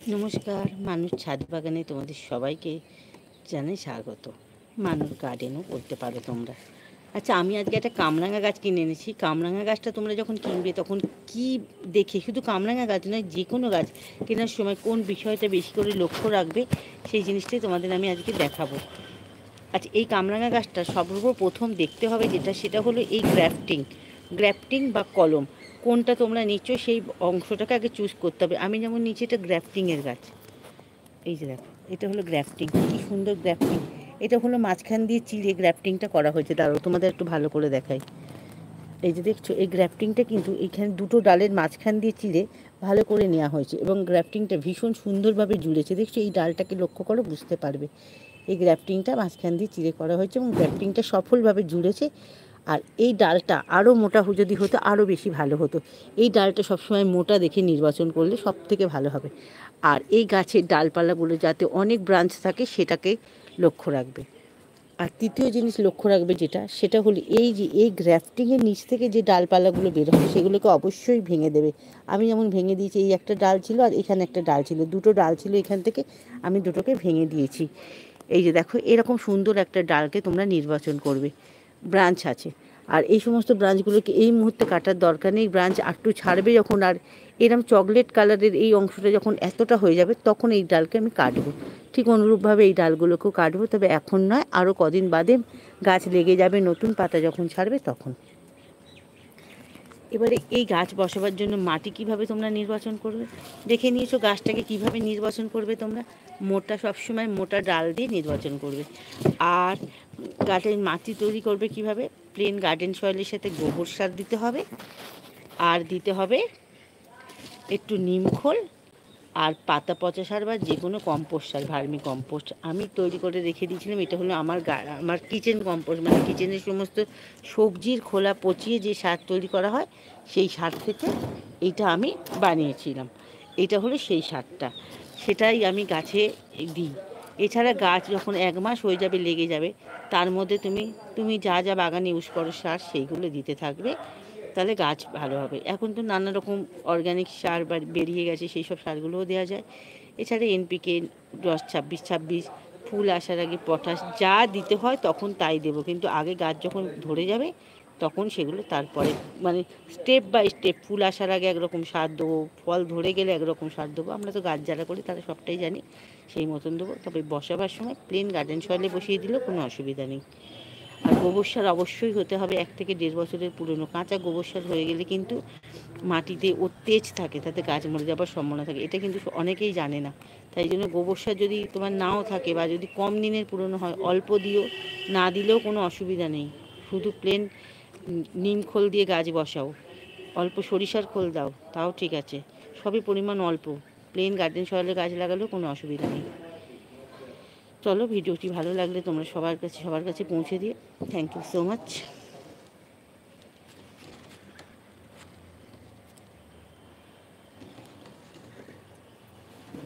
নমস্কার, মানুষ ছাদ বাগানে তোমাদের সবাইকে জানাই স্বাগত। মানুষ গার্ডেনও বলতে পারো তোমরা। আচ্ছা, আমি আজকে একটা কামরাঙা গাছ কিনে এনেছি। কামরাঙা গাছটা তোমরা যখন কিনবে তখন কি দেখে, শুধু কামরাঙা গাছ নয়, যে কোনো গাছ কেনার সময় কোন বিষয়টা বেশি করে লক্ষ্য রাখবে সেই জিনিসটাই তোমাদের আমি আজকে দেখাবো। আচ্ছা, এই কামরাঙা গাছটা সর্বপ্রথম দেখতে হবে যেটা, সেটা হলো এই গ্রাফটিং বা কলম। কোনটা তোমরা নিচ্ছ সেই অংশটাকে আগে চুজ করতে হবে। আমি যেমন নিচে এটা গ্রাফটিংয়ের গাছ, এই যে দেখো, এটা হলো গ্রাফটিং। কী সুন্দর গ্রাফটিং! এটা হলো মাঝখান দিয়ে চিড়ে গ্রাফটিংটা করা হয়েছে। দাঁড়াও তোমাদের একটু ভালো করে দেখাই। এই যে দেখছো, এই গ্রাফটিংটা কিন্তু এইখানে দুটো ডালের মাঝখান দিয়ে চিড়ে ভালো করে নেওয়া হয়েছে এবং গ্রাফটিংটা ভীষণ সুন্দরভাবে জুড়েছে। দেখছো, এই ডালটাকে লক্ষ্য করো, বুঝতে পারবে এই গ্রাফটিংটা মাঝখান দিয়ে চিড়ে করা হয়েছে এবং গ্রাফটিংটা সফলভাবে জুড়েছে। আর এই ডালটা আরও মোটা যদি হতো আরও বেশি ভালো হতো। এই ডালটা সবসময় মোটা দেখে নির্বাচন করলে সব থেকে ভালো হবে। আর এই গাছের ডালপালাগুলো যাতে অনেক ব্রাঞ্চ থাকে সেটাকে লক্ষ্য রাখবে। আর তৃতীয় জিনিস লক্ষ্য রাখবে যেটা, সেটা হলো এই যে এই গ্রাফটিংয়ের নিচ থেকে যে ডালপালাগুলো বের হবে সেগুলোকে অবশ্যই ভেঙে দেবে। আমি যেমন ভেঙে দিয়েছি, এই একটা ডাল ছিল আর এখানে একটা ডাল ছিল, দুটো ডাল ছিল এখান থেকে, আমি দুটোকে ভেঙে দিয়েছি। এই যে দেখো, এরকম সুন্দর একটা ডালকে তোমরা নির্বাচন করবে। ব্রাঞ্চ আছে, আর এই সমস্ত ব্রাঞ্চগুলোকে এই মুহূর্তে কাটার দরকার নেই। ব্রাঞ্চ একটু ছাড়বে যখন, আর এরম চকলেট কালারের এই অংশটা যখন এতটা হয়ে যাবে তখন এই ডালকে আমি কাটবো। ঠিক অনুরূপভাবে এই ডালগুলোকেও কাটবো, তবে এখন নয়, আরও কদিন বাদে গাছ লেগে যাবে, নতুন পাতা যখন ছাড়বে তখন। এবারে এই গাছ বসাবার জন্য মাটি কিভাবে তোমরা নির্বাচন করবে দেখে নিয়েছো। গাছটাকে কিভাবে নির্বাচন করবে তোমরা, মোটা, সবসময় মোটা ডাল দিয়ে নির্বাচন করবে। আর গাছের মাটি তৈরি করবে কিভাবে, প্লেন গার্ডেন সয়েলের সাথে গোবর সার দিতে হবে, আর দিতে হবে একটু নিমখোল আর পাতা পচা সার বা যে কোনো কম্পোস্ট সার, ভার্মি কম্পোস্ট আমি তৈরি করে রেখে দিয়েছিলাম। এটা হলো আমার কিচেন কম্পোস্ট, মানে কিচেনের সমস্ত সবজির খোলা পচিয়ে যে সার তৈরি করা হয় সেই সার থেকে এইটা আমি বানিয়েছিলাম। এটা হলো সেই সারটা, সেটাই আমি গাছে দিই। এছাড়া গাছ যখন 1 মাস হয়ে যাবে, লেগে যাবে, তার মধ্যে তুমি যা যা বাগানে ইউজ করো সার সেইগুলো দিতে থাকবে, তাহলে গাছ ভালো হবে। এখন তো নানা রকম অর্গ্যানিক সার বেরিয়ে গেছে, সেই সব সারগুলোও দেওয়া যায়। এছাড়া এনপিকে 10-26-26, ফুল আসার আগে পটাশ, যা দিতে হয় তখন তাই দেবো, কিন্তু আগে গাছ যখন ধরে যাবে তখন সেগুলো তারপরে, মানে স্টেপ বাই স্টেপ। ফুল আসার আগে একরকম সার দেবো, ফল ধরে গেলে একরকম সার দেবো। আমরা তো গাছ যারা করি তারা সবটাই জানি, সেই মতন দেবো। তবে বসাবার সময় প্লেন গার্ডেন সয়েলে বসিয়ে দিলেও কোনো অসুবিধা নেই। আর গোবর সার অবশ্যই হতে হবে 1 থেকে 1.5 বছরের পুরনো। কাঁচা গোবর সার হয়ে গেলে কিন্তু মাটিতে ওর তেজ থাকে, তাতে গাছ মরে যাবার সম্ভাবনা থাকে। এটা কিন্তু অনেকেই জানে না। তাই জন্য গোবর সার যদি তোমার নাও থাকে বা যদি কম দিনের পুরনো হয়, অল্প দিও, না দিলেও কোনো অসুবিধা নেই। শুধু প্লেন নিম খোল দিয়ে গাছ বসাও, অল্প সরিষার খোল দাও, তাও ঠিক আছে। সবই পরিমাণ অল্প, প্লেন গার্ডেন সয়েলে গাছ লাগালেও কোনো অসুবিধা নেই। চলো, ভিডিওটি ভালো লাগলে তোমরা সবার কাছে পৌঁছে দিও। Thank you so much.